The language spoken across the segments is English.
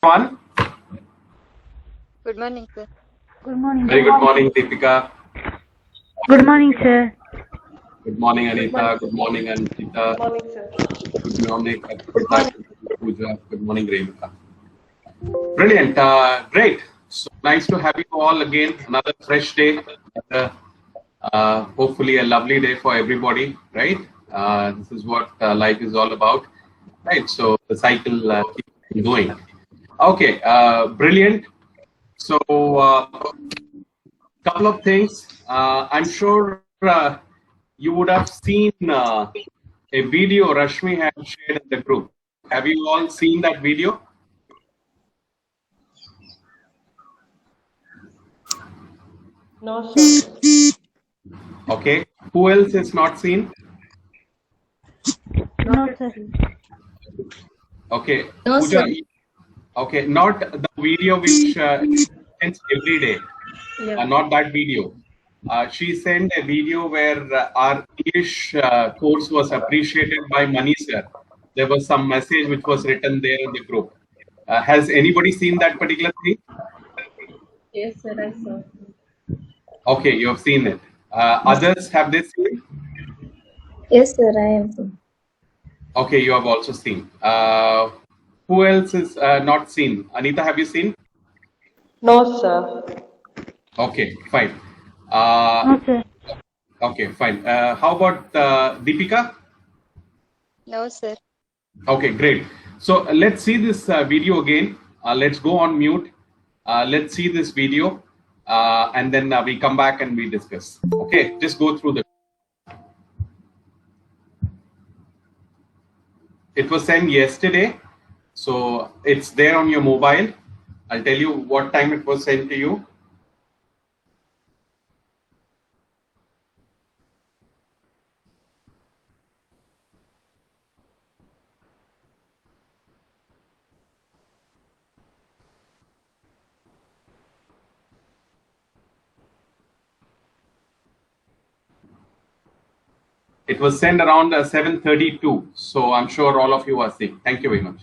One. Good morning, sir. Good morning. Very good morning, Deepika. Good morning, sir. Good morning, Anita. Good morning, Anita. Good morning, sir. Good morning, Akshita. Pooja. Good morning, Renuka. Brilliant. Great. So nice to have you all again. Another fresh day. Hopefully a lovely day for everybody, right? This is what life is all about, right? So the cycle keeps going. Okay. Brilliant. So couple of things. I'm sure you would have seen a video Rashmi had shared in the group. Have you all seen that video? No, sir. Okay. Who else is not seen? No, sir. Okay. No, Pooja. sir. Okay. Not the video which sends every day. Yeah. Not that video. She sent a video where our English course was appreciated by Mani sir. There was some message which was written there in the group. Has anybody seen that particular thing? Yes, sir, I saw. Okay, you have seen it. Others, have they seen? Yes, sir, I am. Okay, you have also seen. Who else is not seen? Anita, have you seen? No, sir. Okay, fine. No, sir. Okay, fine. How about Deepika? No, sir. Okay, great. So let's see this video again. Let's go on mute. Let's see this video, and then we come back and we discuss. Okay, just go through the. It was sent yesterday, so it's there on your mobile. I'll tell you what time it was sent to you. It was sent around 7:32, so I'm sure all of you are seeing. Thank you very much.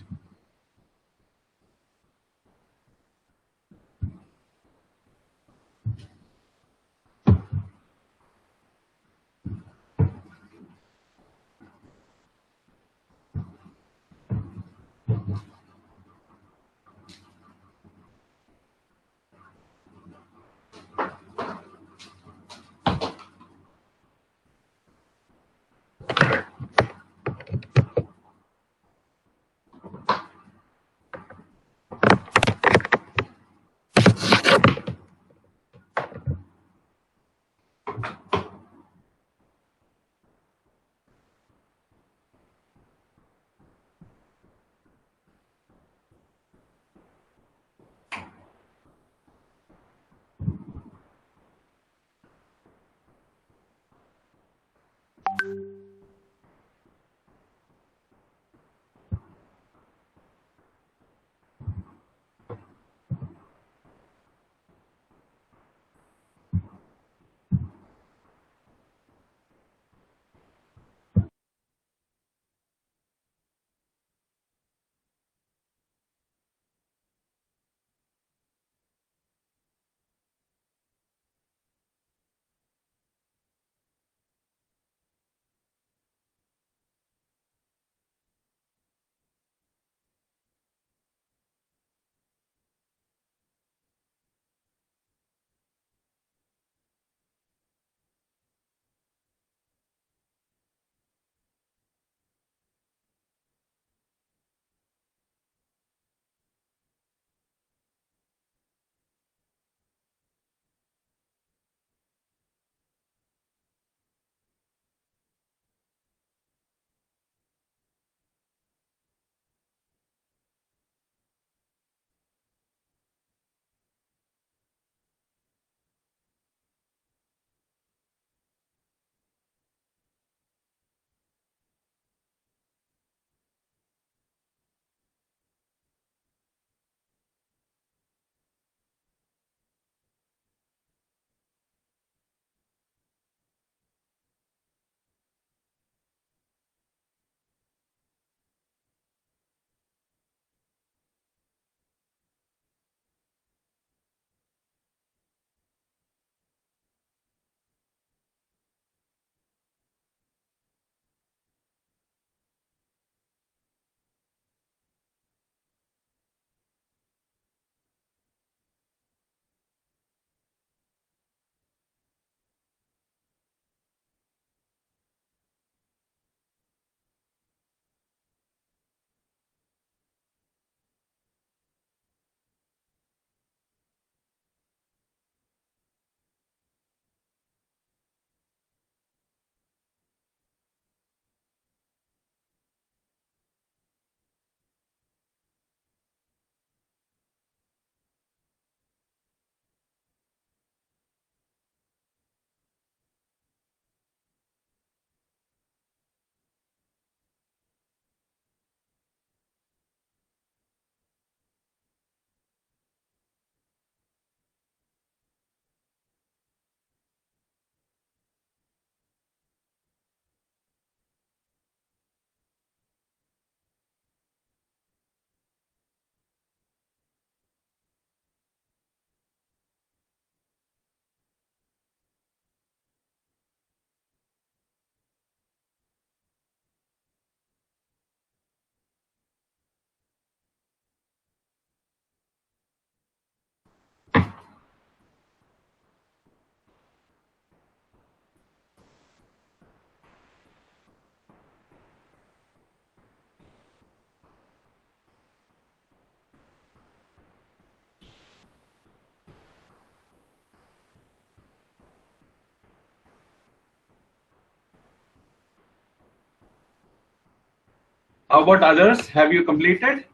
How about others? Have you completed?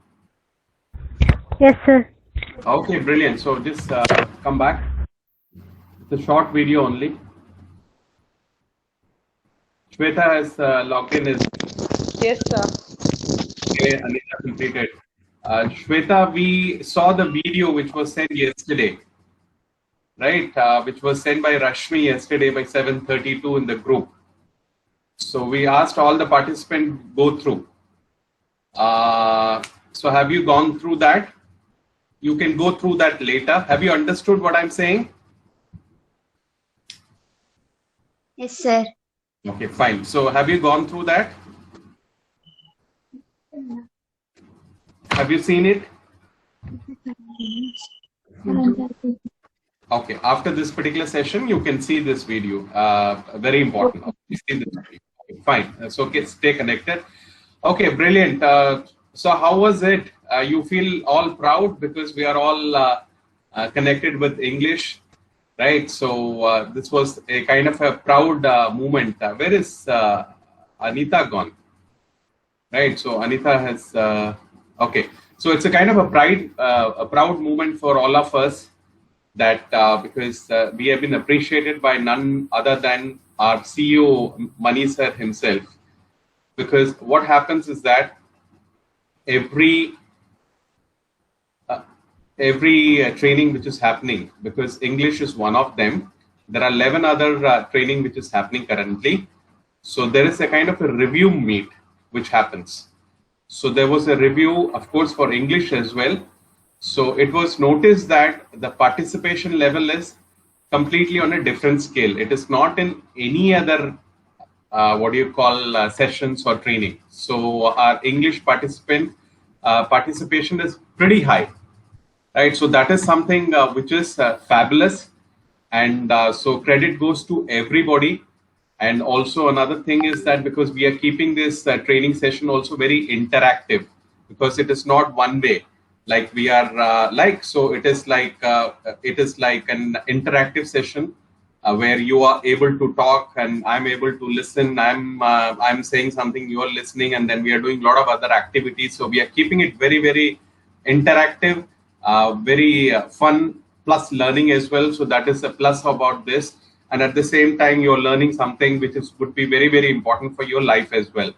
Yes, sir. Okay, brilliant. So just come back. It's a short video only. Shweta has logged in. Yes, sir. Okay, Anita completed. Shweta, we saw the video which was sent yesterday, right? Which was sent by Rashmi yesterday by 7:32 in the group. So we asked all the participants go through. So have you gone through that? You can go through that later. Have you understood what I'm saying? Yes, sir. Okay, fine. So have you gone through that? Have you seen it? Okay, after this particular session, you can see this video. Very important. You see this video. Okay, fine. So okay, stay connected. Okay, brilliant. So how was it? You feel all proud because we are all connected with English, right? So this was a kind of a proud moment. Where is Anita gone? Right. So Anita has. Okay. So it's a kind of a proud moment for all of us that because we have been appreciated by none other than our CEO Mani sir himself. Because what happens is that every training which is happening, because English is one of them, there are 11 other training which is happening currently. So there is a kind of a review meet which happens. So there was a review, of course, for English as well. So it was noticed that the participation level is completely on a different scale. It is not in any other sessions or training. So our English participation is pretty high, right? So that is something which is fabulous, and so credit goes to everybody. And also another thing is that because we are keeping this training session also very interactive, because it is not one way. Like we are so it is like an interactive session. Where you are able to talk and I'm able to listen. I'm saying something, you are listening, and then we are doing a lot of other activities. So we are keeping it very, very interactive, very fun, plus learning as well. So that is a plus about this. And at the same time, you're learning something which would be very, very important for your life as well.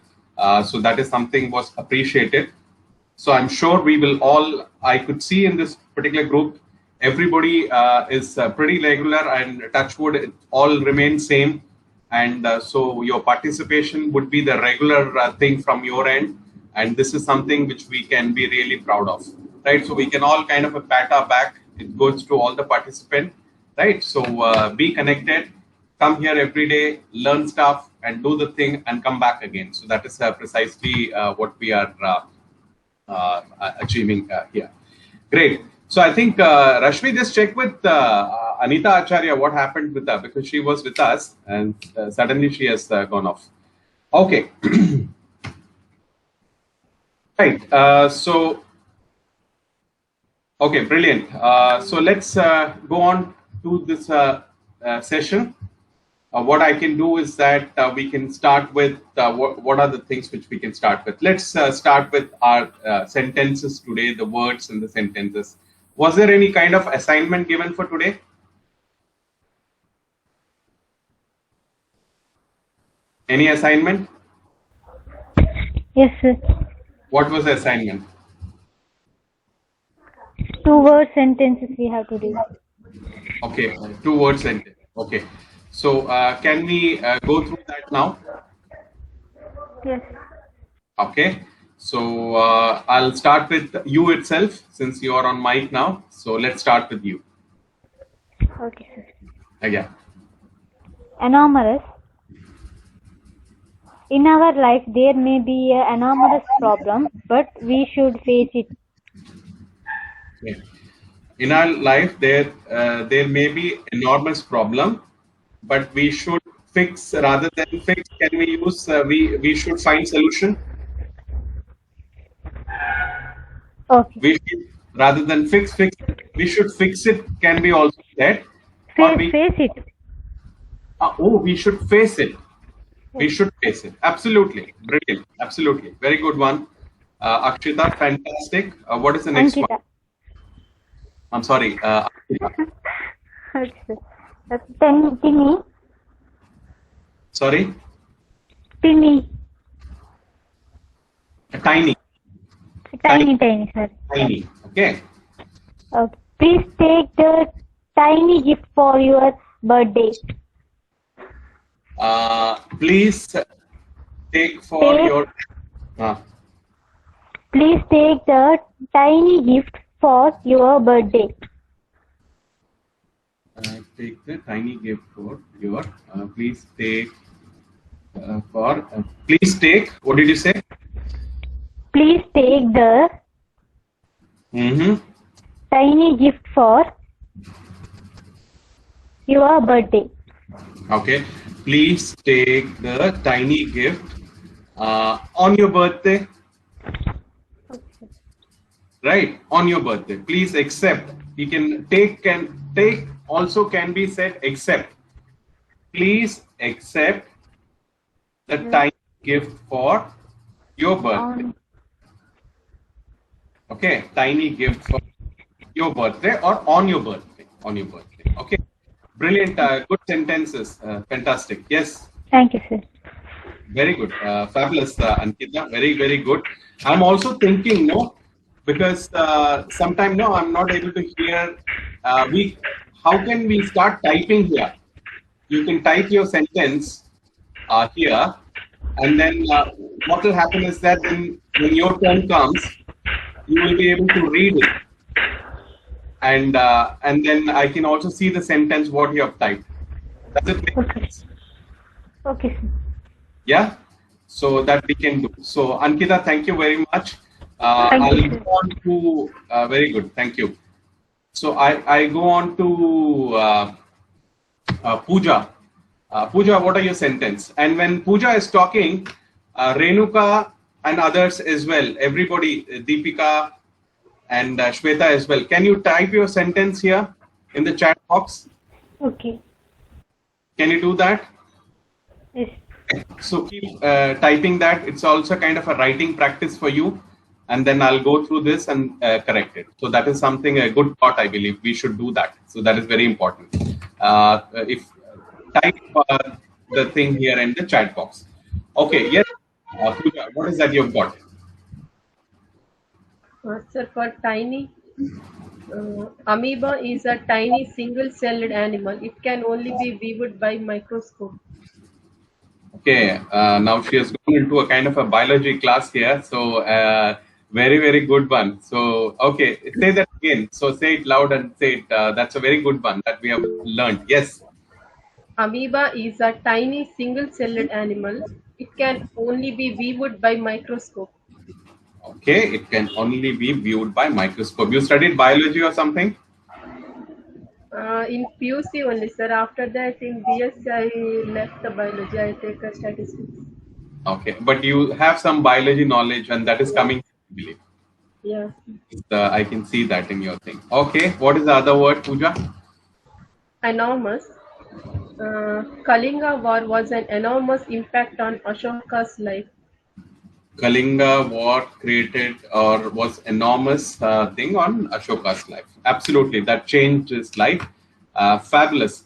So that is something was appreciated. So I'm sure we will all, I could see in this particular group, everybody is pretty regular, and touch wood, it all remains same. And so your participation would be the regular thing from your end. And this is something which we can be really proud of, right? So we can all kind of a pat our back. It goes to all the participants, right? So be connected, come here every day, learn stuff and do the thing and come back again. So that is precisely what we are achieving here. Great. So I think Rashmi, just check with Anita Acharya what happened with her, because she was with us and suddenly she has gone off. Okay. Right. Okay, brilliant. So let's go on to this session. What I can do is that we can start with what are the things which we can start with. Let's start with our sentences today, the words and the sentences. Was there any kind of assignment given for today? Any assignment? Yes, sir. What was the assignment? 2-word sentences we have to do. Okay, 2-word sentence. Okay. So can we go through that now? Yes. Okay. So I'll start with you itself, since you are on mic now. So let's start with you. Okay, sir. Yeah. Anomalous. In our life, there may be an anomalous problem, but we should face it. Okay. In our life, there may be enormous problem, but we should fix rather than fix. Can we use we should find solution? Okay. We should, rather than fix, we should fix it. Can be also said. Face it. We should face it. We should face it. Absolutely. Brilliant. Absolutely. Very good one. Akshita, fantastic. What is the next one? Ankita. I'm sorry. Akshita. Okay. Tini. Sorry. Tini. Tiny. Tiny, sir. Tiny. Okay. Okay. Please take the tiny gift for your birthday. Please take for Take. your. Please take the tiny gift for your birthday. Take the tiny gift for your. Please take for. Please take. What did you say? Please take the tiny gift for your birthday. Okay. Please take the tiny gift on your birthday. Right, on your birthday. Please accept. You can take also can be said accept. Please accept the tiny gift for your birthday. Okay, tiny gift for your birthday or on your birthday. On your birthday. Okay, brilliant. Good sentences. Fantastic. Yes. Thank you, sir. Very good. Fabulous, Ankita. Very, very good. I'm also thinking, no, because sometime, no, I'm not able to hear. How can we start typing here? You can type your sentence here, and then what will happen is that when your turn comes, you will be able to read it, and then I can also see the sentence what you have typed. Does it make sense? Okay, sir. Yeah, so that we can do. So Ankita, thank you very much. Thank I'll you, go on to very good. Thank you. So I go on to Pooja. Pooja, what are your sentence? And when Pooja is talking, Renuka and others as well. Everybody, Deepika and Shweta as well. Can you type your sentence here in the chat box? Okay. Can you do that? Yes. So keep typing that. It's also kind of a writing practice for you. And then I'll go through this and correct it. So that is something, a good thought, I believe. We should do that. So that is very important. If type the thing here in the chat box. Okay, yes. Pooja, what is that you've got? Sir, for tiny, amoeba is a tiny single-celled animal. It can only be viewed by microscope. Okay, now she has gone into a kind of a biology class here. So very, very good one. So, okay, say that again. So say it loud and say it. That's a very good one that we have learned. Yes. Amoeba is a tiny single-celled animal. It can only be viewed by microscope. Okay, it can only be viewed by microscope. You studied biology or something? In PUC only, sir. After that, in BS, I left the biology. I take a statistics. Okay, but you have some biology knowledge and that is coming, I believe. Yeah. I can see that in your thing. Okay, what is the other word, Pooja? Enormous. Kalinga War was an enormous impact on Ashoka's life. Kalinga War created or was enormous thing on Ashoka's life. Absolutely, that changed his life. Fabulous.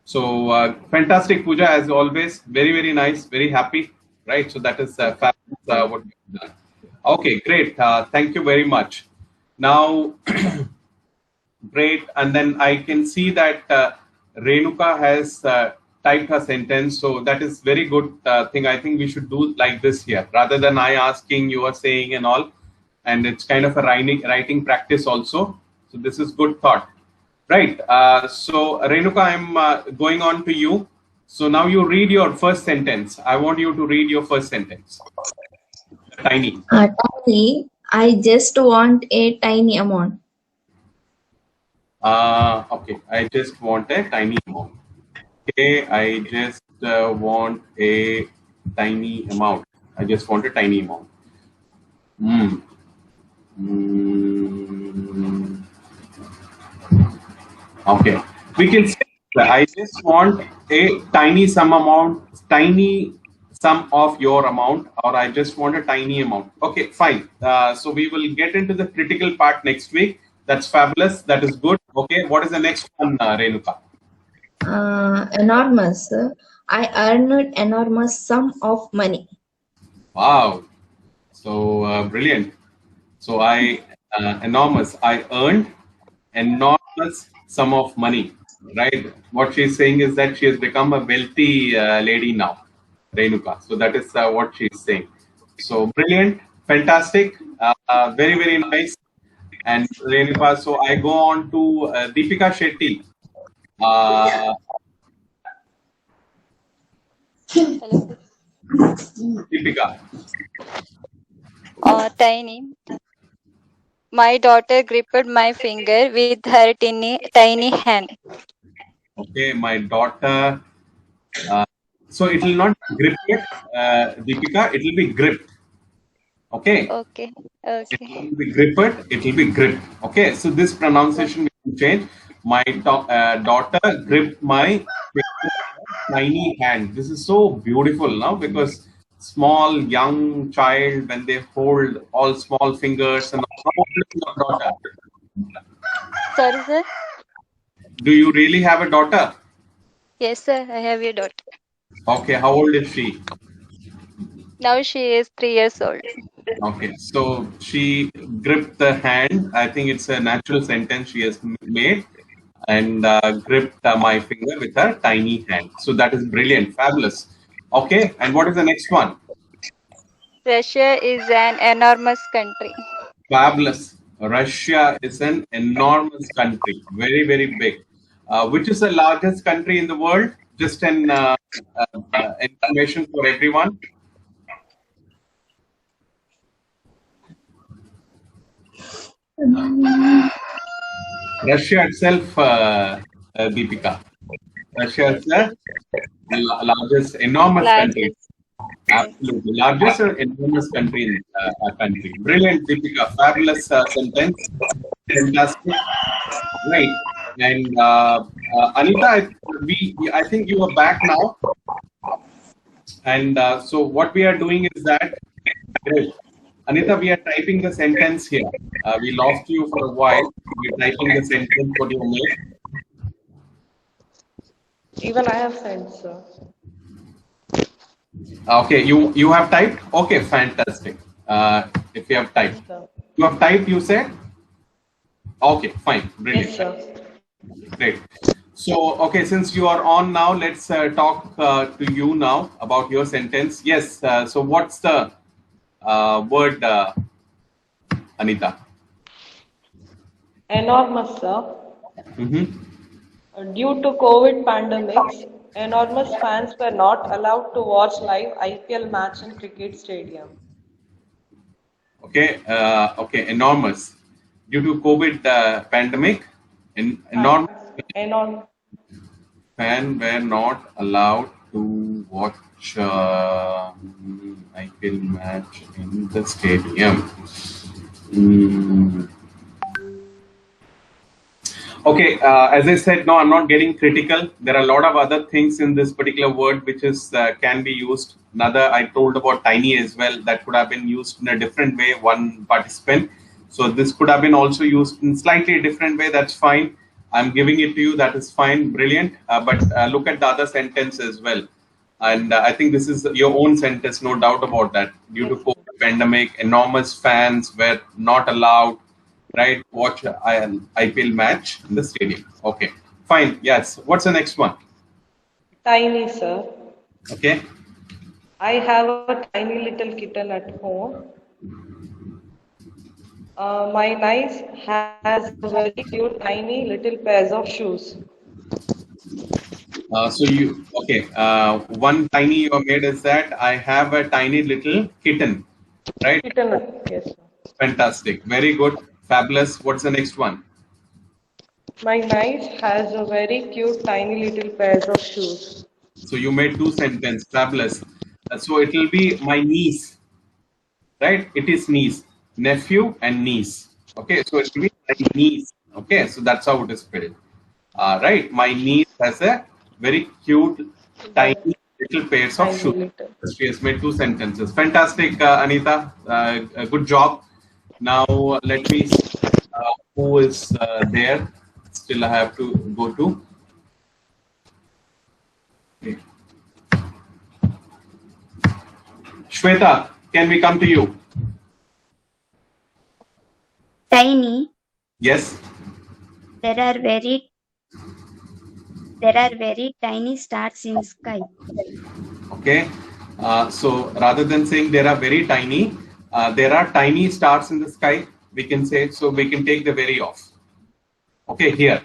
So fantastic, Pooja, as always. Very, very nice. Very happy. Right. So that is fabulous. What you've done. Okay, great. Thank you very much. Now, great. And then I can see that Renuka has typed her sentence. So that is very good thing. I think we should do like this here. Rather than I asking, you are saying and all. And it's kind of a writing practice also. So this is good thought. Right. So Renuka, I'm going on to you. So now you read your first sentence. I want you to read your first sentence. Tiny. Tiny, I just want a tiny amount. Okay, I just want a tiny amount. Okay, I just want a tiny amount. I just want a tiny amount. Okay, we can say that I just want a tiny some of your amount, or I just want a tiny amount. Okay, fine. So we will get into the critical part next week. That's fabulous. That is good. Okay, what is the next one, Renuka? Enormous. I earned enormous sum of money. Wow. So brilliant. So I enormous. I earned enormous sum of money. Right. What she's saying is that she has become a wealthy lady now, Renuka. So that is what she's saying. So brilliant, fantastic, very very nice. And Renuka. So I go on to Deepika Shetty. Hello. Deepika. Tiny. My daughter gripped my finger with her tiny hand. Okay, my daughter. So it will not grip it, Deepika. It will be gripped. Okay. Okay. It Okay. will be gripped. It will be gripped. Okay. So this pronunciation will change. My daughter gripped my tiny hand. This is so beautiful now, because small young child, when they hold all small fingers and how old is your daughter? Sorry, sir. Do you really have a daughter? Yes, sir. I have your daughter. Okay. How old is she? Now she is 3 years old. Okay, so she gripped the hand. I think it's a natural sentence she has made, and gripped my finger with her tiny hand. So that is brilliant, fabulous. Okay, and what is the next one? Russia is an enormous country. Fabulous. Russia is an enormous country, very, very big. Which is the largest country in the world? Just an information for everyone. Russia itself, Deepika. Russia is the largest, enormous country. Largest. Absolutely. Largest or enormous country in our country. Brilliant, Deepika. Fabulous sentence. Fantastic. Right. And Anita, I think you are back now. And so what we are doing is that, Anita, we are typing the sentence here. We lost you for a while. We're typing the sentence what you made. Even I have sent, sir. Okay, you have typed? Okay, fantastic. If you have typed. Sir. You have typed, you said? Okay, fine. Brilliant. Yes, sir. Great. So, okay, since you are on now, let's talk to you now about your sentence. Yes, so what's the word, Anita? Enormous, sir. Mm-hmm. Due to COVID pandemics, enormous fans were not allowed to watch live IPL match in cricket stadium. Okay, okay, enormous. Due to COVID pandemic, enormous fans were not allowed to watch IPL match in the stadium. Okay, as I said, no, I'm not getting critical. There are a lot of other things in this particular word which is can be used. Another, I told about tiny as well. That could have been used in a different way, one participant. So this could have been also used in slightly different way. That's fine. I'm giving it to you. That is fine. Brilliant. But look at the other sentence as well. And I think this is your own sentence, no doubt about that. Due to COVID pandemic, enormous fans were not allowed, right, watch an IPL match in the stadium. Okay, fine. Yes. What's the next one? Tiny, sir. Okay. I have a tiny little kitten at home. My niece has a very cute tiny little pairs of shoes. So you, okay, one tiny you have made is that I have a tiny little kitten, right? Kitten, yes, sir. Fantastic. Very good. Fabulous. What's the next one? My niece has a very cute tiny little pairs of shoes. So you made two sentences. Fabulous. So it will be my niece, right? It is niece, nephew and niece. Okay, so it will be my niece. Okay, so that's how it is spelled. Right, my niece has a very cute tiny little pairs of Tiny shoes. little. She has made 2 sentences. Fantastic, Anita. Good job. Now let me see who is there. Still, I have to go to. Okay. Shweta, can we come to you? Tiny. Yes. There are very tiny stars in sky. Okay. So rather than saying there are very tiny, there are tiny stars in the sky. We can say, so we can take the very off. Okay, here.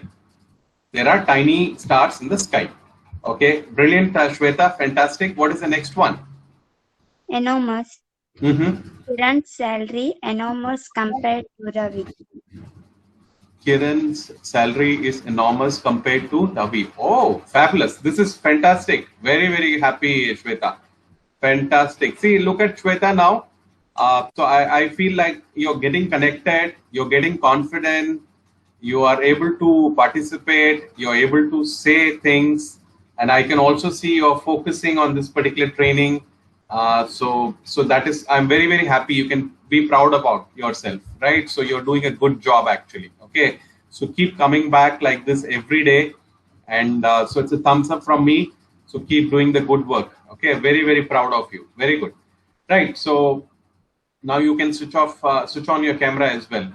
There are tiny stars in the sky. Okay, brilliant, Shweta, fantastic. What is the next one? Enormous. Kiran's salary enormous compared to Ravi. Kiran's salary is enormous compared to Ravi. Oh, fabulous. This is fantastic. Very, very happy, Shweta. Fantastic. See, look at Shweta now. So I feel like you're getting connected, you're getting confident, you are able to participate, you're able to say things, and I can also see you're focusing on this particular training. So that is, I'm very, very happy. You can be proud about yourself, right? So you're doing a good job actually. Okay. So keep coming back like this every day. And so it's a thumbs up from me. So keep doing the good work. Okay. Very, very proud of you. Very good. Right. So now you can switch on your camera as well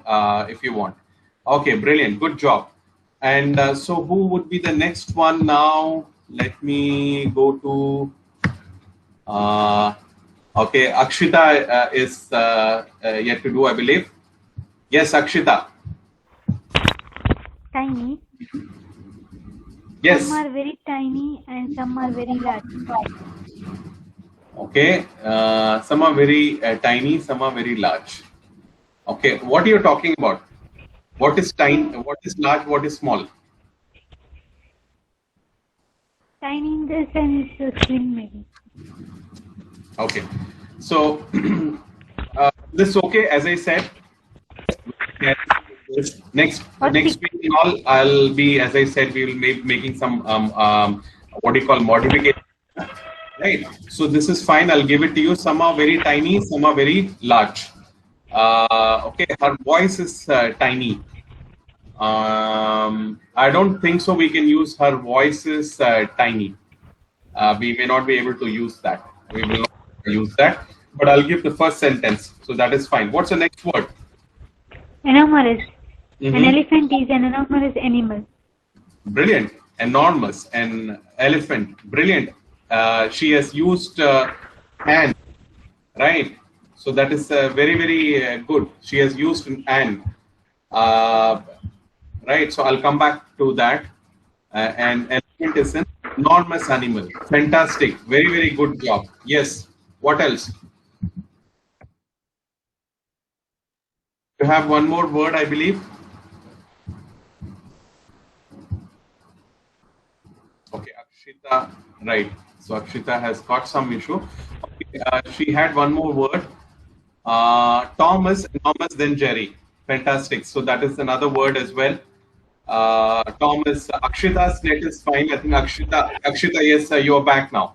if you want. Okay. Brilliant. Good job. And so who would be the next one now? Let me go to, okay, Akshita is yet to do, I believe. Yes, Akshita. Tiny. Yes. Some are very tiny and some are very large. Okay. Some are very tiny, some are very large. Okay. What are you talking about? What is tiny? What is large? What is small? Tiny in the sense slim maybe. Okay. So this is okay. As I said, next week and all, I'll be, as I said, we will be making some what do you call modification. Right. So this is fine. I'll give it to you. Some are very tiny, some are very large. Okay. Her voice is tiny. I don't think so. We can use her voice is tiny. We may not be able to use that. We will not use that. But I'll give the first sentence. So that is fine. What's the next word? Enormous. An elephant is an enormous animal. Brilliant. Enormous. An elephant. Brilliant. She has used an, right? So that is very, very good. She has used an. Right. So I'll come back to that. And elephant is an enormous animal. Fantastic. Very, very good job. Yes. What else? You have one more word, I believe. Okay, Akshita, right. So Akshita has got some issue. Okay, she had one more word. Thomas, enormous, then Jerry. Fantastic. So that is another word as well. Thomas, Akshita's net is fine. I think Akshita, yes, you are back now.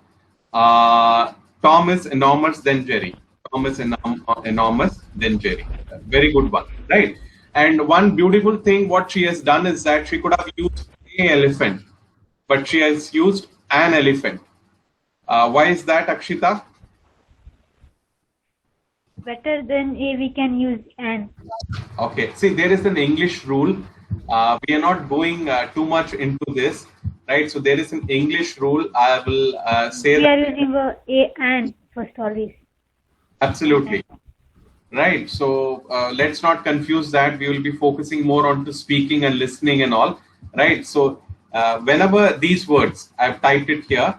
Thomas, enormous, then Jerry. Thomas, enormous, then Jerry. Very good one, right? And one beautiful thing, what she has done is that she could have used an elephant, but she has used an elephant. Why is that, Akshita? Better than a, we can use an. Okay. See, there is an English rule. We are not going too much into this, right? So there is an English rule. I will say we are using a and first always. Absolutely. Right. So let's not confuse that. We will be focusing more on to speaking and listening and all. Right. So whenever these words, I've typed it here,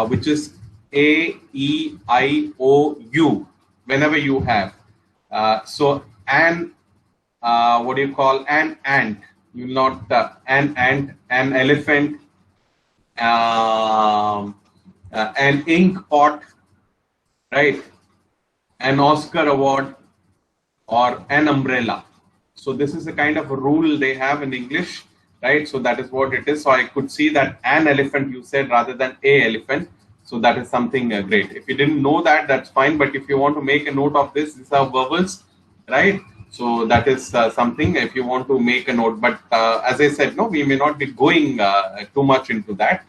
which is A, E, I, O, U, whenever you have. So an, what do you call an ant? You will not an ant, an elephant, an ink pot, right? An Oscar award or an umbrella. So this is a kind of a rule they have in English, right? So that is what it is. So I could see that an elephant you said rather than a elephant. So that is something great. If you didn't know that, that's fine. But if you want to make a note of this, these are vowels, right? So that is something if you want to make a note. But as I said, no, we may not be going too much into that.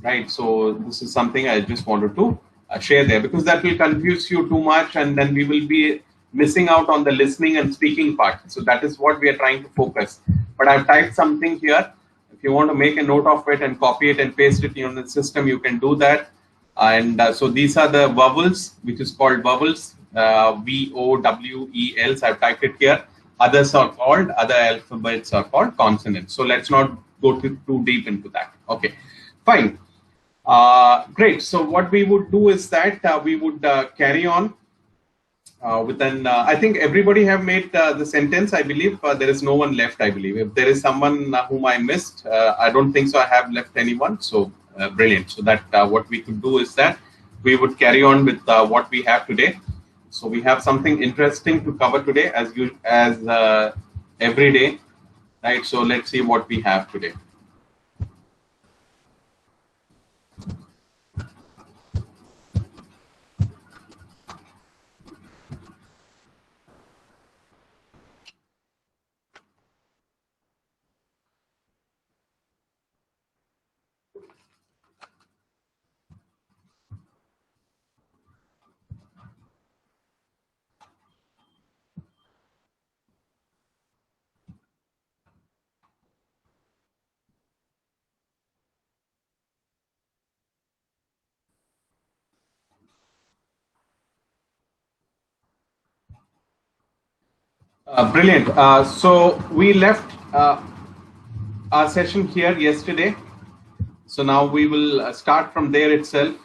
Right. So this is something I just wanted to share there, because that will confuse you too much, and then we will be missing out on the listening and speaking part. So that is what we are trying to focus. But I've typed something here. If you want to make a note of it and copy it and paste it in the system, you can do that. And so these are the vowels, which is called vowels, VOWELs. I've typed it here. Others are called, other alphabets are called consonants. So let's not go too deep into that. Okay, fine. Great. So what we would do is that we would carry on with an, I think everybody have made the sentence. I believe there is no one left, I believe. If there is someone whom I missed, I don't think so I have left anyone. So brilliant. So that what we could do is that we would carry on with what we have today. So we have something interesting to cover today as every day, right? So let's see what we have today. Brilliant. So we left our session here yesterday. So now we will start from there itself.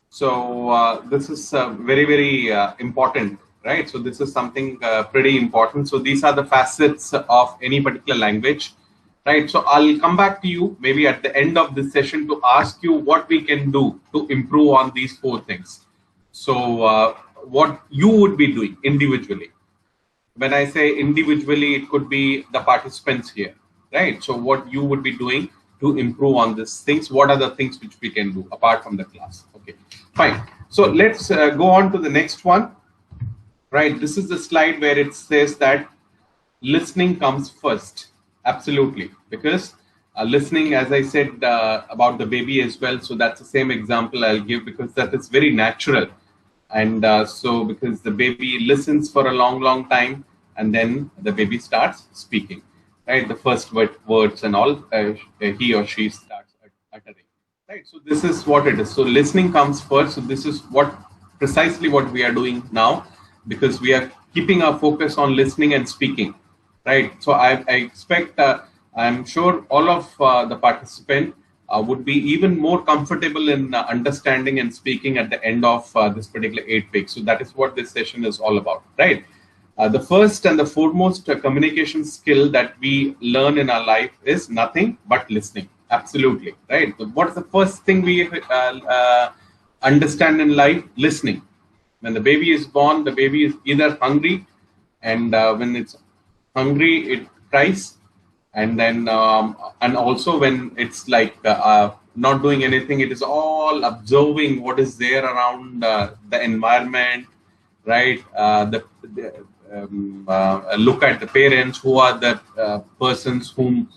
So this is very, very important, right? So this is something pretty important. So these are the facets of any particular language, right? So I'll come back to you maybe at the end of this session to ask you what we can do to improve on these 4 things. So what you would be doing individually. When I say individually, it could be the participants here, right? So what you would be doing to improve on these things. What are the things which we can do apart from the class? Okay, fine. So let's go on to the next one, right? This is the slide where it says that listening comes first. Absolutely, because listening, as I said about the baby as well. So that's the same example I'll give, because that is very natural. And so because the baby listens for a long time, and then the baby starts speaking, right? The first words and all he or she starts uttering, right? So this is what it is. So listening comes first. So this is precisely what we are doing now, because we are keeping our focus on listening and speaking, right? So I expect, I'm sure all of the participants would be even more comfortable in understanding and speaking at the end of this particular 8 weeks. So that is what this session is all about, right? The first and the foremost communication skill that we learn in our life is nothing but listening. Absolutely, right? So what is the first thing we understand in life? Listening. When the baby is born, the baby is either hungry, and when it's hungry, it cries. And then, and also when it's like not doing anything, it is all observing what is there around the environment, right? Look at the parents, who are the persons who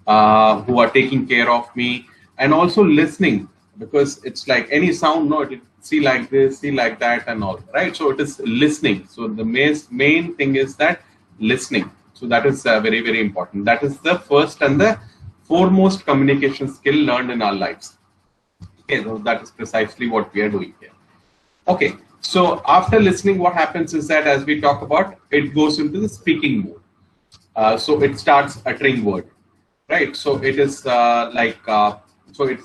are taking care of me, and also listening, because it's like any sound, no, it see like this, see like that, and all, right? So it is listening. So the main thing is that listening. So that is very, very important. That is the first and the foremost communication skill learned in our lives. Okay, so that is precisely what we are doing here. Okay, so after listening, what happens is that, as we talk about, it goes into the speaking mode. So it starts uttering word, right? So it is so it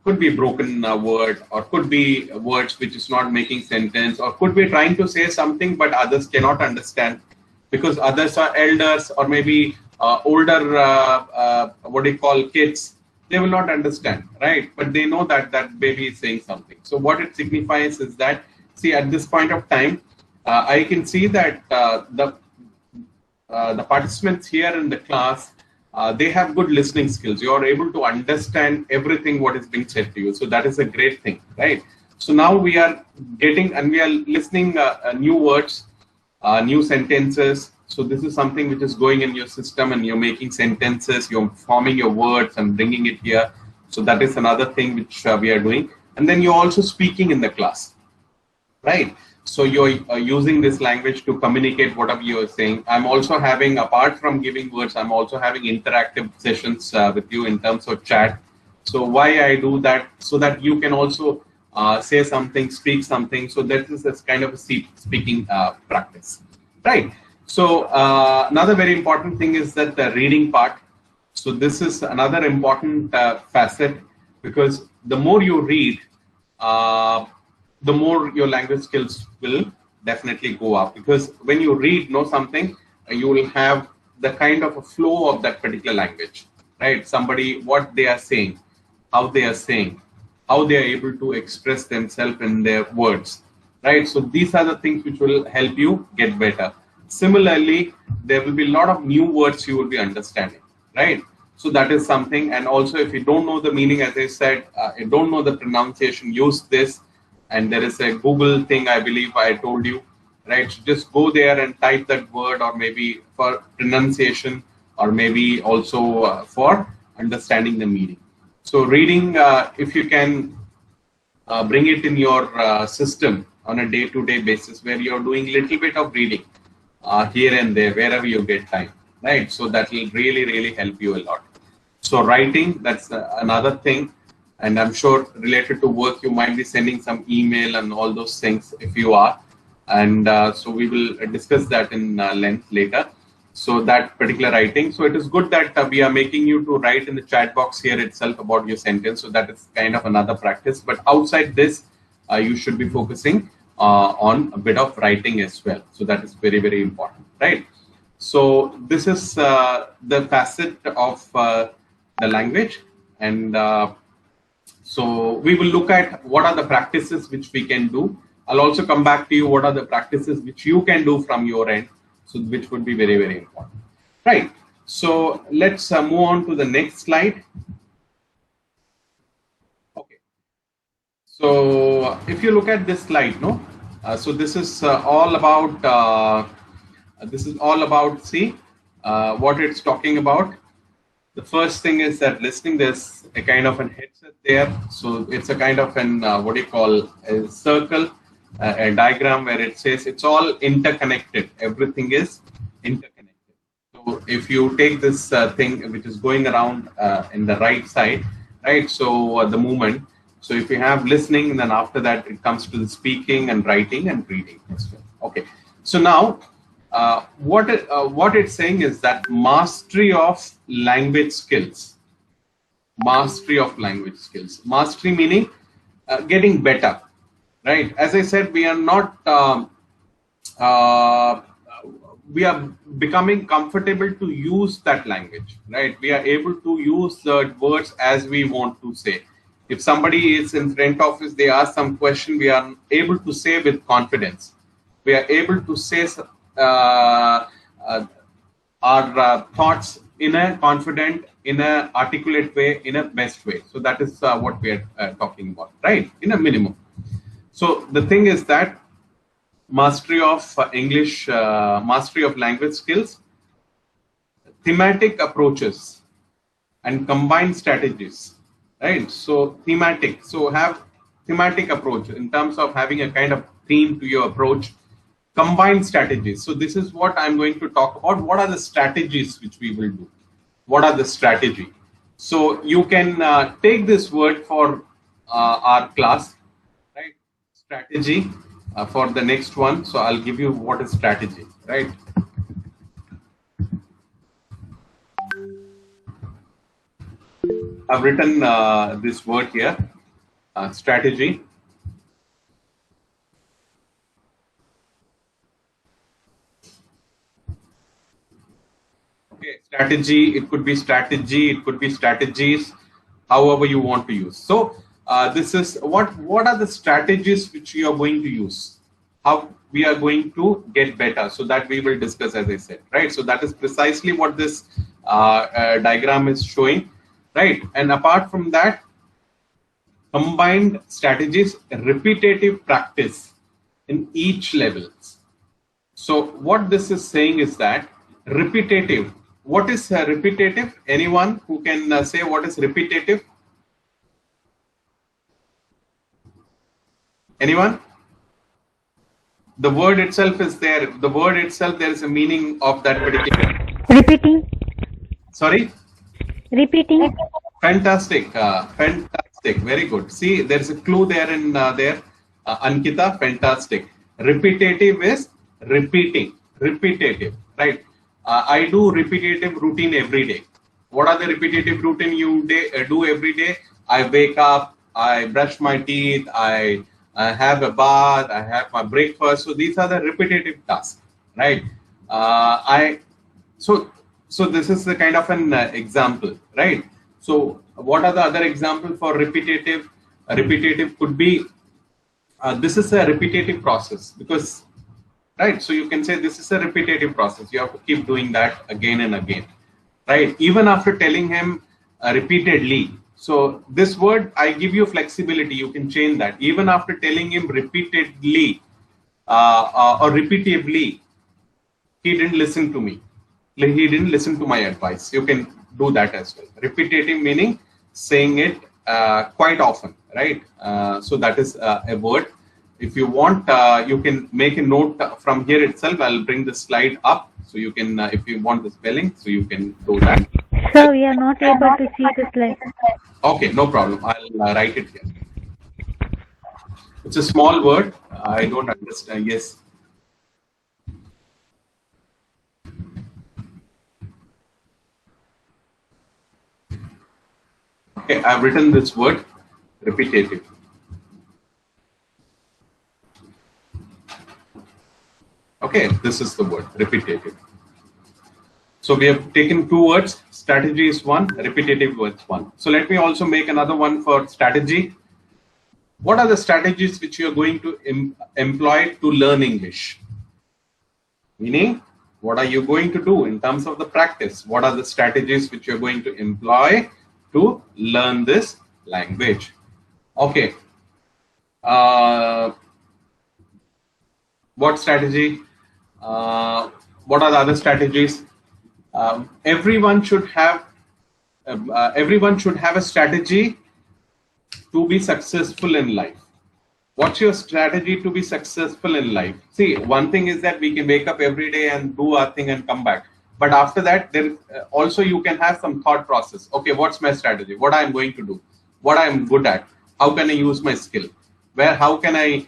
could be broken word, or could be words which is not making sentence, or could be trying to say something but others cannot understand, because others are elders, or maybe older, what do you call, kids. They will not understand, right? But they know that that baby is saying something. So what it signifies is that, see, at this point of time, I can see that the participants here in the class they have good listening skills. You are able to understand everything what is being said to you. So that is a great thing, right? So now we are getting and we are listening new words, new sentences. So this is something which is going in your system, and you're making sentences, you're forming your words and bringing it here. So that is another thing which we are doing. And then you're also speaking in the class, right? So you're using this language to communicate whatever you're saying. I'm also having, apart from giving words, I'm also having interactive sessions with you in terms of chat. So why I do that? So that you can also say something, speak something. So that is this kind of a speaking practice, right? So another very important thing is that the reading part. So this is another important facet, because the more you read, the more your language skills will definitely go up. Because when you know something, you will have the kind of a flow of that particular language, right? Somebody, what they are saying, how they are saying, how they are able to express themselves in their words, right? So these are the things which will help you get better. Similarly, there will be a lot of new words you will be understanding, right? So that is something. And also, if you don't know the meaning, as I said, you don't know the pronunciation, use this. And there is a Google thing, I believe I told you, right? So just go there and type that word, or maybe for pronunciation, or maybe also for understanding the meaning. So reading, if you can bring it in your system on a day-to-day basis, where you're doing a little bit of reading here and there, wherever you get time, right? So that will really, really help you a lot. So writing, that's another thing. And I'm sure related to work, you might be sending some email and all those things if you are. And so we will discuss that in length later. So that particular writing. So it is good that we are making you to write in the chat box here itself about your sentence. So that is kind of another practice. But outside this, you should be focusing on a bit of writing as well. So that is very, very important, right? So this is the facet of the language. And so we will look at what are the practices which we can do. I'll also come back to you what are the practices which you can do from your end, so which would be very, very important. Right. So let's move on to the next slide. Okay. So if you look at this slide, no. So this is all about. See what it's talking about. The first thing is that listening. There's a kind of an headset there. So it's a kind of an what do you call a circle. A diagram where it says it's all interconnected. Everything is interconnected. So if you take this thing which is going around in the right side, right? So the movement. So if you have listening, then after that it comes to the speaking and writing and reading as well. Okay. So now what it's saying is that mastery of language skills. Mastery of language skills. Mastery meaning getting better. Right. As I said, we are not, we are becoming comfortable to use that language, right? We are able to use the words as we want to say. If somebody is in front of us, they ask some question, we are able to say with confidence. We are able to say our thoughts in a confident, in a articulate way, in a best way. So that is what we are talking about, right? In a minimum. So the thing is that mastery of English, mastery of language skills, thematic approaches, and combined strategies, right? So thematic, so have thematic approach in terms of having a kind of theme to your approach, combined strategies. So this is what I'm going to talk about. What are the strategies which we will do? What are the strategy? So you can take this word for our class. Strategy for the next one. So I'll give you what is strategy, right? I've written this word here, strategy. Okay, strategy, it could be strategy, it could be strategies, however you want to use. So this is what are the strategies which you are going to use, how we are going to get better. So that we will discuss, as I said, right? So that is precisely what this diagram is showing, right? And apart from that, combined strategies, repetitive practice in each levels. So what this is saying is that repetitive. What is repetitive? Anyone who can say what is repetitive? Anyone? The word itself is there. The word itself, there is a meaning of that particular. Repeating. Sorry? Repeating. Fantastic. Fantastic. Very good. See, there's a clue there in there. Ankita, fantastic. Repetitive is repeating. Repetitive, right? I do repetitive routine every day. What are the repetitive routine you do every day? I wake up, I brush my teeth, I have a bath, I have my breakfast. So these are the repetitive tasks, right? So this is the kind of an example, right? So what are the other examples for repetitive? Repetitive could be, this is a repetitive process because, right? So you can say this is a repetitive process. You have to keep doing that again and again, right? Even after telling him repeatedly. So this word, I give you flexibility. You can change that. Even after telling him repeatedly or repeatedly, he didn't listen to me. He didn't listen to my advice. You can do that as well. Repetitive meaning saying it quite often, right? So that is a word. If you want, you can make a note from here itself. I'll bring the slide up so you can, if you want the spelling, so you can do that. Sir, we are not able to see the slide. Okay, no problem. I'll write it here. It's a small word. I don't understand. Yes. Okay, I've written this word, repetitive. Okay, this is the word, repetitive. So we have taken two words, strategy is one, repetitive words one. So let me also make another one for strategy. What are the strategies which you are going to employ to learn English? Meaning, what are you going to do in terms of the practice? What are the strategies which you're going to employ to learn this language? Okay. What strategy? What are the other strategies? Everyone should have a strategy to be successful in life. What's your strategy to be successful in life? See, one thing is that we can wake up every day and do our thing and come back. But after that, there also you can have some thought process. Okay, what's my strategy? What I'm going to do? What I'm good at? How can I use my skill? How can I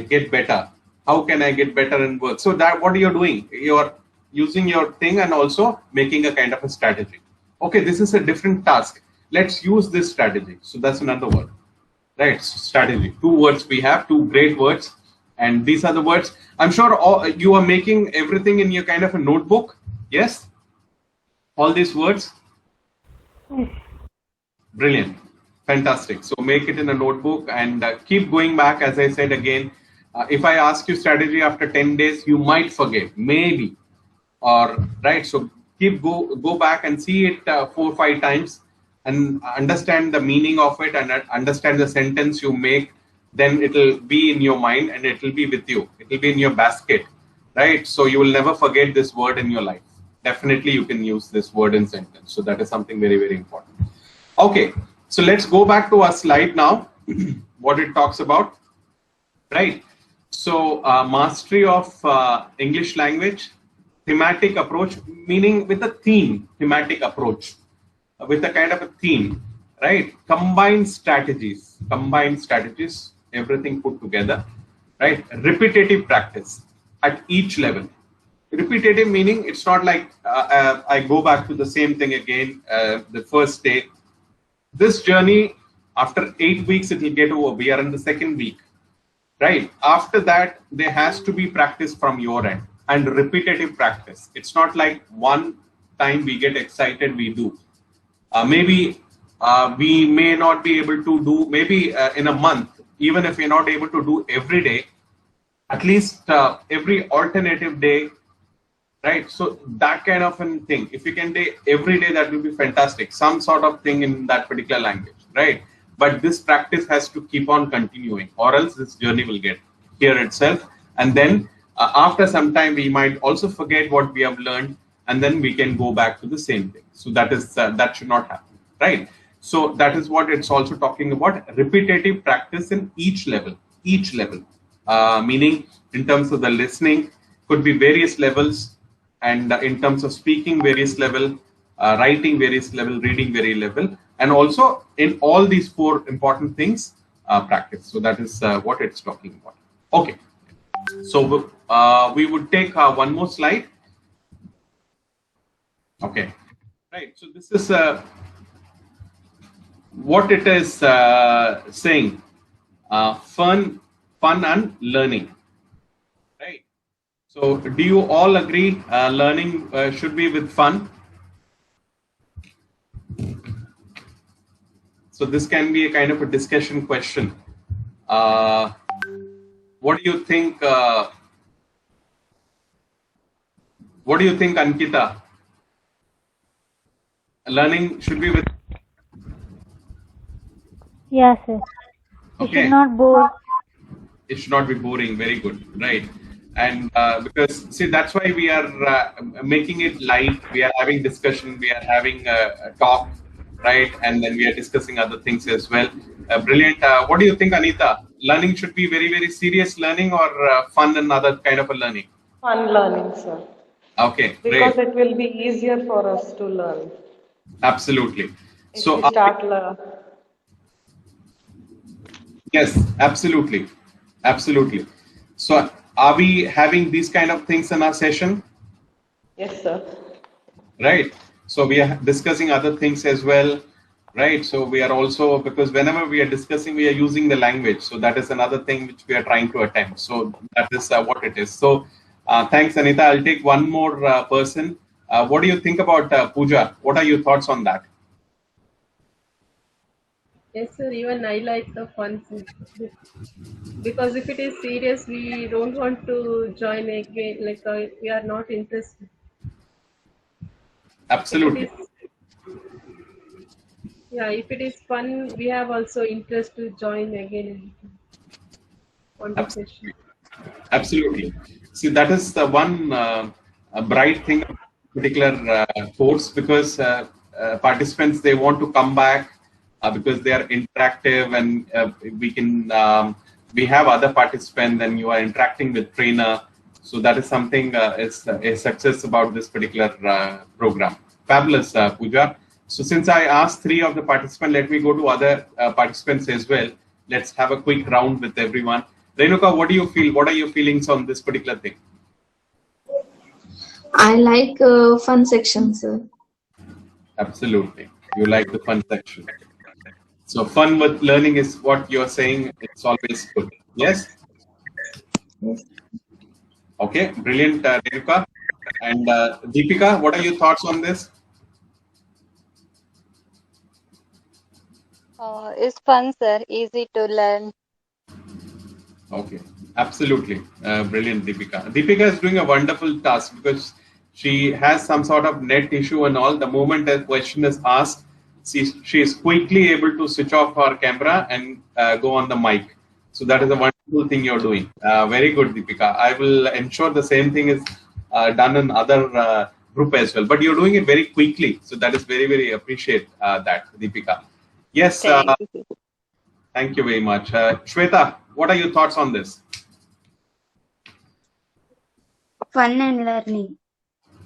get better? How can I get better in work? So that what you're doing, you're using your thing and also making a kind of a strategy. Okay, this is a different task. Let's use this strategy. So that's another word, right? So strategy. Two words we have, two great words. And these are the words. I'm sure you are making everything in your kind of a notebook. Yes? All these words? Brilliant. Fantastic. So make it in a notebook and keep going back. As I said again, if I ask you strategy after 10 days, you might forget, maybe. Or right. So go back and see it 4 or 5 times and understand the meaning of it and understand the sentence you make. Then it will be in your mind and it will be with you. It will be in your basket, right? So you will never forget this word in your life. Definitely you can use this word in sentence. So that is something very, very important. Okay, so let's go back to our slide now, what it talks about, right? So mastery of English language, thematic approach, meaning with a theme, thematic approach, with a kind of a theme, right? Combined strategies, everything put together, right? Repetitive practice at each level. Repetitive meaning it's not like I go back to the same thing again the first day. This journey, after 8 weeks, it will get over. We are in the second week, right? After that, there has to be practice from your end and repetitive practice. It's not like one time we get excited, we do. Maybe we may not be able to do, maybe in a month, even if we're not able to do every day, at least every alternative day, right? So that kind of a thing, if you can do every day, that will be fantastic. Some sort of thing in that particular language, right? But this practice has to keep on continuing, or else this journey will get here itself. And then after some time, we might also forget what we have learned, and then we can go back to the same thing. So that is that should not happen, right? So that is what it's also talking about: repetitive practice in each level, meaning in terms of the listening, could be various levels, and in terms of speaking, various level, writing, various level, reading, various level, and also in all these four important things, practice. So that is what it's talking about. Okay, so we would take one more slide. Okay, right. So this is what it is saying: fun and learning. Right. So, do you all agree? Learning should be with fun. So this can be a kind of a discussion question. What do you think? What do you think, Ankita? Learning should be with. Yes, sir. It Okay. should not bore. It should not be boring. Very good, right? And because see, that's why we are making it light. We are having discussion. We are having a talk, right? And then we are discussing other things as well. Brilliant. What do you think, Anita? Learning should be very, very serious learning, or fun and other kind of a learning? Fun learning, sir. Okay, Because great. it will be easier for us to learn. Absolutely. If So we start learn. yes, absolutely, absolutely. So are we having these kind of things in our session? Yes, sir. Right. So we are discussing other things as well, right? So we are also, because whenever we are discussing, we are using the language. So that is another thing which we are trying to attempt. So that is what it is. So thanks, Anita. I'll take one more person. What do you think about Pooja? What are your thoughts on that? Yes, sir. Even I like the fun thing. Because if it is serious, we don't want to join again. Like we are not interested. Absolutely. If it is fun, we have also interest to join again on the session. Absolutely. See, that is the one bright thing of particular course, because participants, they want to come back because they are interactive, and we can we have other participants, and you are interacting with trainer. So that is something is a success about this particular program. Fabulous, Pooja. So since I asked 3 of the participants, let me go to other participants as well. Let's have a quick round with everyone. Renuka, what do you feel? What are your feelings on this particular thing? I like fun section, sir. Absolutely. You like the fun section. So fun with learning is what you're saying. It's always good. Yes? Yes. Okay, brilliant, Renuka. And Deepika, what are your thoughts on this? It's fun, sir. Easy to learn. Okay, absolutely. Brilliant, Deepika. Deepika is doing a wonderful task because she has some sort of net issue and all. The moment a question is asked, she is quickly able to switch off her camera and go on the mic. So that is a wonderful thing you're doing. Very good, Deepika. I will ensure the same thing is done in other group as well. But you're doing it very quickly. So that is very, very appreciate that, Deepika. Yes. Thank you very much. Shweta, what are your thoughts on this? Fun and learning.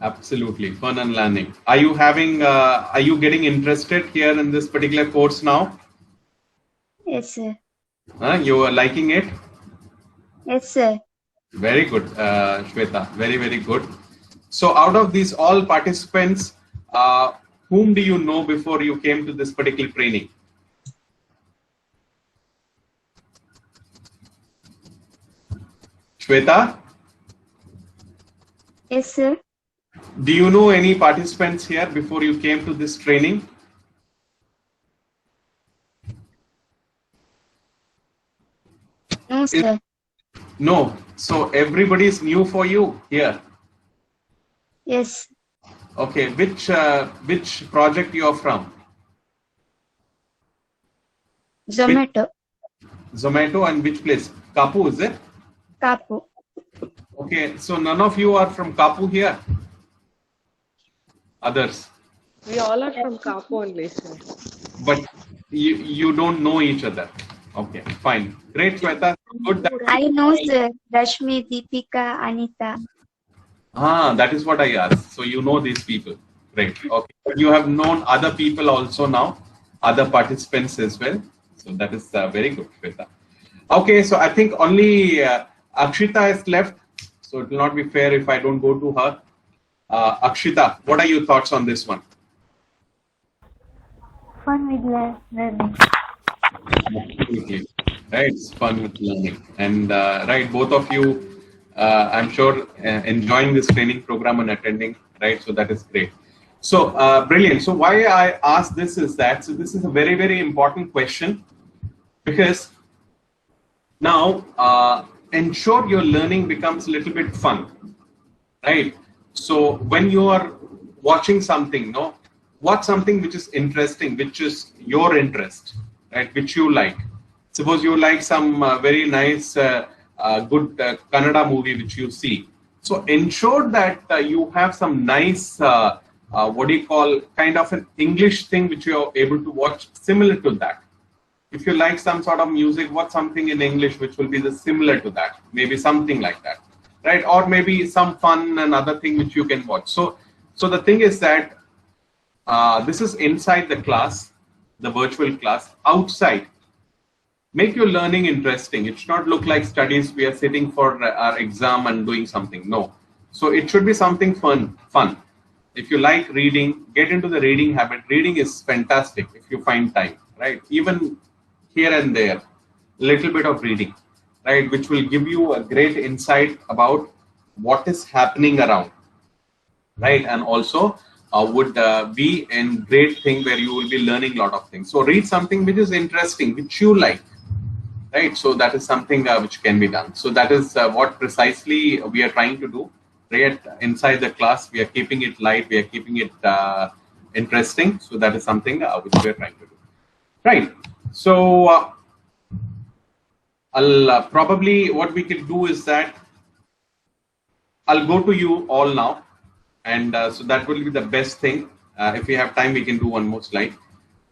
Absolutely, fun and learning. Are you having? Are you getting interested here in this particular course now? Yes, sir. You are liking it? Yes, sir. Very good, Shweta. Very, very good. So, out of these all participants, whom do you know before you came to this particular training? Shweta? Yes, sir. Do you know any participants here before you came to this training? No, sir. No. So everybody is new for you here. Yes. Okay, which project you are from? Zomato. Zomato, and which place? Kapu, is it? Kapu. Okay, so none of you are from Kapu here? Others? We all are from Kapu only, sir. But you don't know each other. Okay, fine. Great, Shweta. Good. I know, sir. Rashmi, Deepika, Anita. That is what I asked. So you know these people. Great. Okay. But you have known other people also now, other participants as well. So that is very good, Shweta. Okay, so I think only Akshita is left. So it will not be fair if I don't go to her. Akshita, what are your thoughts on this one? Fun with learning. Absolutely. Right, it's fun with learning. And right, both of you, I'm sure, enjoying this training program and attending, right? So that is great. So brilliant. So why I asked this is that, so this is a very, very important question, because now ensure your learning becomes a little bit fun, right? So when you are watching something, no, watch something which is interesting, which is your interest, right? Which you like. Suppose you like some very nice, good Kannada movie which you see. So ensure that you have some nice, what do you call, kind of an English thing which you are able to watch similar to that. If you like some sort of music, watch something in English which will be similar to that. Maybe something like that, right? Or maybe some fun and other thing which you can watch. So the thing is that this is inside the class, the virtual class. Outside, make your learning interesting. It should not look like studies. We are sitting for our exam and doing something. No. So it should be something fun. If you like reading, get into the reading habit. Reading is fantastic if you find time, right? Even here and there, a little bit of reading, right? Which will give you a great insight about what is happening around, right? And also would be a great thing where you will be learning a lot of things. So read something which is interesting, which you like, right? So that is something which can be done. So that is what precisely we are trying to do, right? Inside the class, we are keeping it light, we are keeping it interesting. So that is something which we are trying to do, right? So I'll probably, what we can do is that I'll go to you all now. And so that will be the best thing. If we have time, we can do one more slide.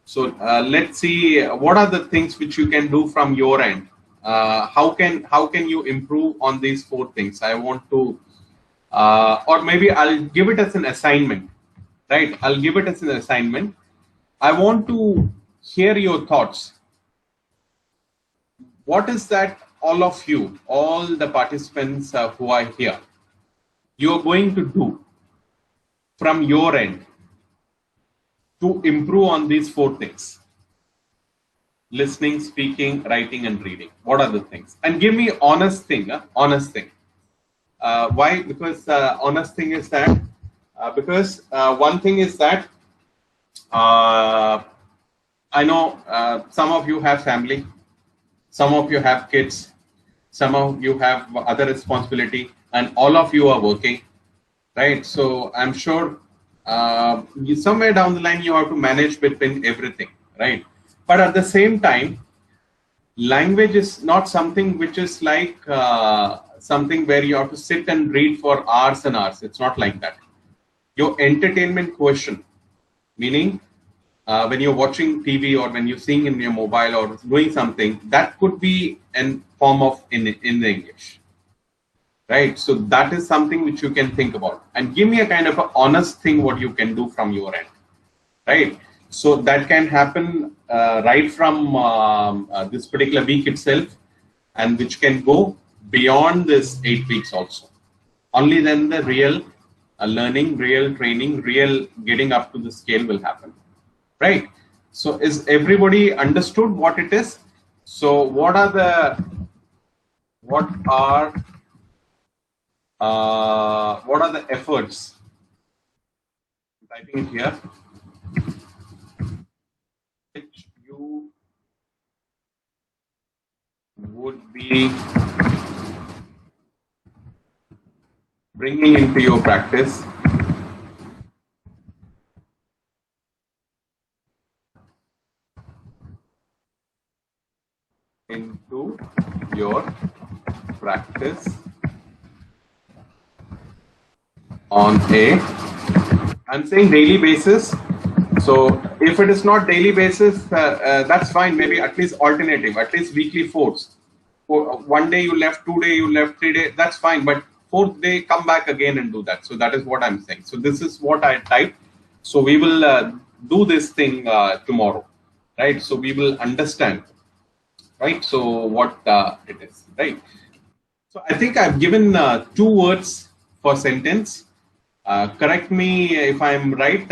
So let's see what are the things which you can do from your end. How can you improve on these 4 things? I want to, or maybe I'll give it as an assignment, right? I'll give it as an assignment. I want to hear your thoughts. What is that all of you, all the participants who are here, you're going to do from your end to improve on these 4 things: listening, speaking, writing, and reading? What are the things? And give me honest thing. Honest thing. Why? Because honest thing is that because one thing is that I know some of you have family, some of you have kids, some of you have other responsibility, and all of you are working, right? So I'm sure somewhere down the line you have to manage between everything, right? But at the same time, language is not something which is like something where you have to sit and read for hours and hours. It's not like that. Your entertainment quotient, meaning when you're watching TV or when you're seeing in your mobile or doing something, that could be in form of in the English, right? So that is something which you can think about, and give me a kind of an honest thing what you can do from your end, right? So that can happen right from this particular week itself, and which can go beyond this 8 weeks also. Only then the real learning, real training, real getting up to the scale will happen, right? So is everybody understood what it is? So what are the efforts? I'm typing it here, which you would be bringing into your practice into your practice on a, I'm saying daily basis. So if it is not daily basis, that's fine. Maybe at least alternative, at least weekly fourths. For 1 day you left, 2 day you left, 3 day, that's fine. But 4th day, come back again and do that. So that is what I'm saying. So this is what I typed. So we will do this thing tomorrow, right? So we will understand, right? So what it is, right? So I think I've given 2 words for sentence. Correct me if I'm right.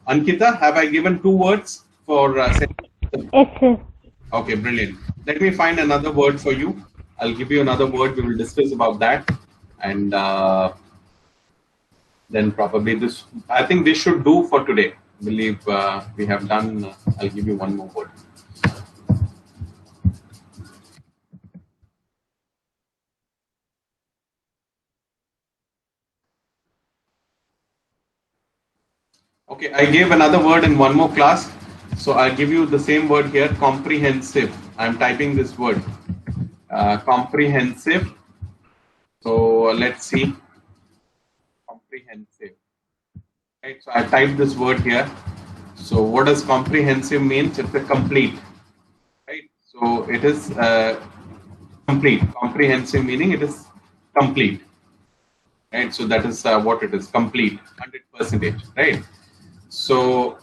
Ankita, have I given 2 words for sentence? Yes, sir. Okay, brilliant. Let me find another word for you. I'll give you another word. We will discuss about that. And then probably this, I think this should do for today. I believe we have done, I'll give you one more word. Okay, I gave another word in one more class. So I'll give you the same word here, comprehensive. I'm typing this word, comprehensive. So let's see, comprehensive. Right, so I typed this word here. So what does comprehensive mean? It's a complete, right? So it is complete. Comprehensive meaning it is complete, right? So that is what it is, complete, 100%, right? So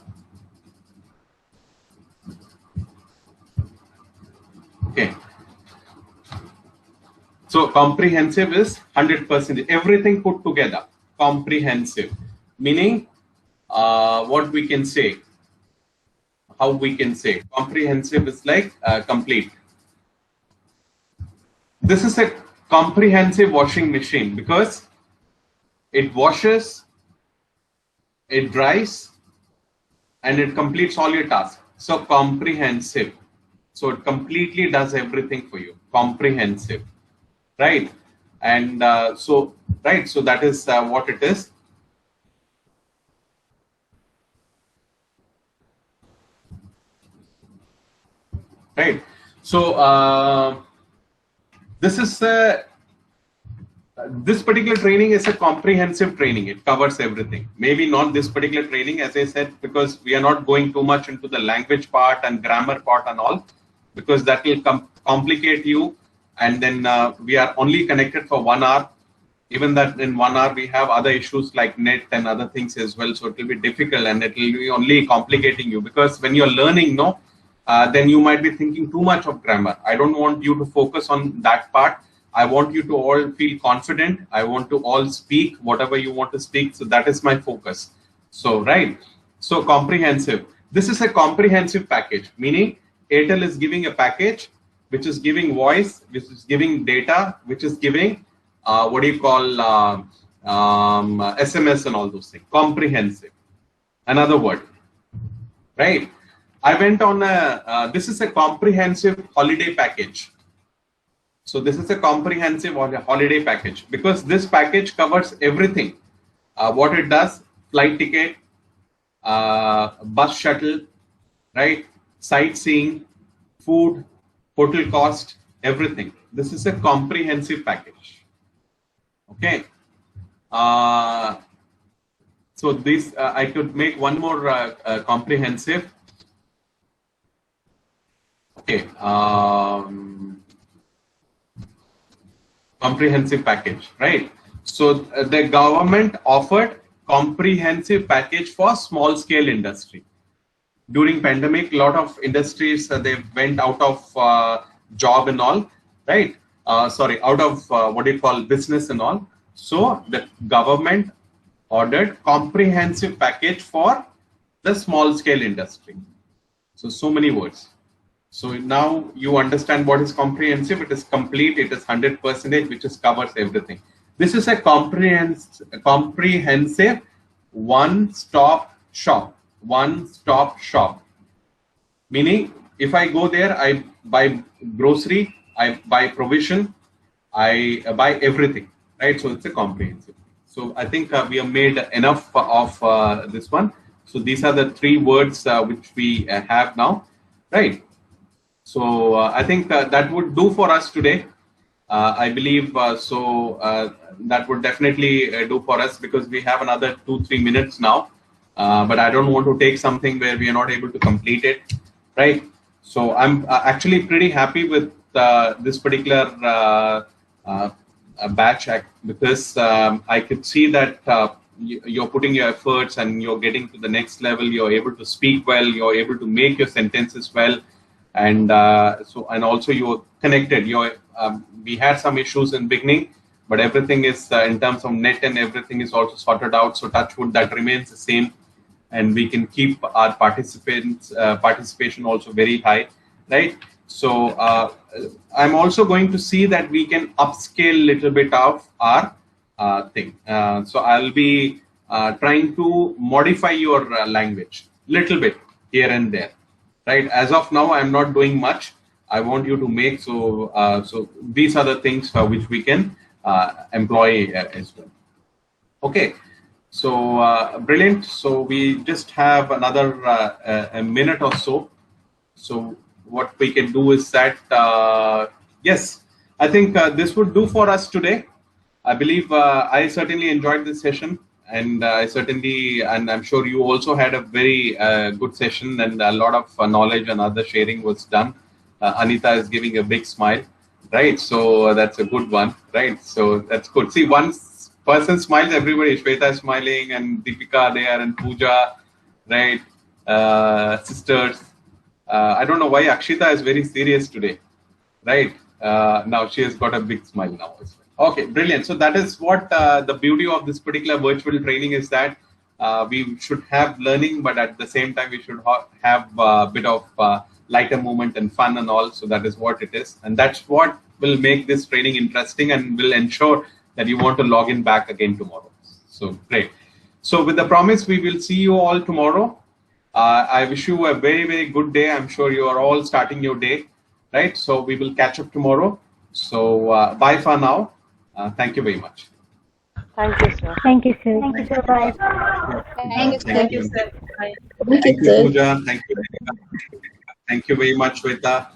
okay. So comprehensive is 100%, everything put together. Comprehensive, meaning what we can say, how we can say. Comprehensive is like complete. This is a comprehensive washing machine because it washes, it dries, and it completes all your tasks. So comprehensive. So it completely does everything for you. Comprehensive, right? And so that is what it is. Right. So this is this particular training is a comprehensive training. It covers everything. Maybe not this particular training, as I said, because we are not going too much into the language part and grammar part and all, because that will complicate you. And then we are only connected for 1 hour. Even that in 1 hour, we have other issues like net and other things as well. So it will be difficult and it will be only complicating you, because when you're learning, then you might be thinking too much of grammar. I don't want you to focus on that part. I want you to all feel confident. I want to all speak whatever you want to speak. So that is my focus. So, right. So comprehensive. This is a comprehensive package, meaning Airtel is giving a package which is giving voice, which is giving data, which is giving what do you call SMS and all those things. Comprehensive. Another word, right? I went on this is a comprehensive holiday package. So this is a comprehensive holiday package because this package covers everything. What it does, flight ticket, bus shuttle, right? Sightseeing, food, hotel cost, everything. This is a comprehensive package. Okay. So this, I could make one more comprehensive. Okay. Comprehensive package, right? So the government offered comprehensive package for small scale industry. During pandemic, a lot of industries, they went out of job and all, right? Out of what do you call business and all. So the government ordered comprehensive package for the small scale industry. So many words. So now you understand what is comprehensive. It is complete. It is 100%, which is covers everything. This is a comprehensive one-stop shop. One-stop shop. Meaning, if I go there, I buy grocery, I buy provision, I buy everything. Right? So it's a comprehensive. So I think we have made enough of this one. So these are the 3 words which we have now. Right? So I think that would do for us today. I believe that would definitely do for us, because we have another 2-3 minutes now. But I don't want to take something where we are not able to complete it, right? So I'm actually pretty happy with this particular batch, because I could see that you're putting your efforts and you're getting to the next level. You're able to speak well. You're able to make your sentences well, and also you're connected. We had some issues in beginning, but everything is in terms of net and everything is also sorted out. So touch wood, that remains the same, and we can keep our participation also very high, right? So I'm also going to see that we can upscale a little bit of our thing. So I'll be trying to modify your language little bit here and there, right? As of now, I'm not doing much. I want you to make, so these are the things which we can employ as well. Okay, so brilliant. So we just have another a minute or so. So what we can do is that, yes, I think this would do for us today. I believe I certainly enjoyed this session, and and I'm sure you also had a very good session, and a lot of knowledge and other sharing was done. Anita is giving a big smile, right? So that's a good one, right? So that's good. See, once person smiles, everybody. Shweta is smiling, and Deepika there, and Pooja, right? Sisters. I don't know why Akshita is very serious today, right? Now she has got a big smile now as well. Okay, brilliant. So that is what the beauty of this particular virtual training is, that we should have learning, but at the same time we should have a bit of lighter movement and fun and all. So that is what it is, and that's what will make this training interesting and will ensure that you want to log in back again tomorrow. So great. So with the promise, we will see you all tomorrow. I wish you a very, very good day. I'm sure you are all starting your day, right? So we will catch up tomorrow. So bye for now. Thank you very much. Thank you, sir. Thank you, sir. Thank you, sir. Bye. Thank you, sir. Bye. Thank you, Thank you, sir. Pooja. Thank you. Thank you very much, Shweta.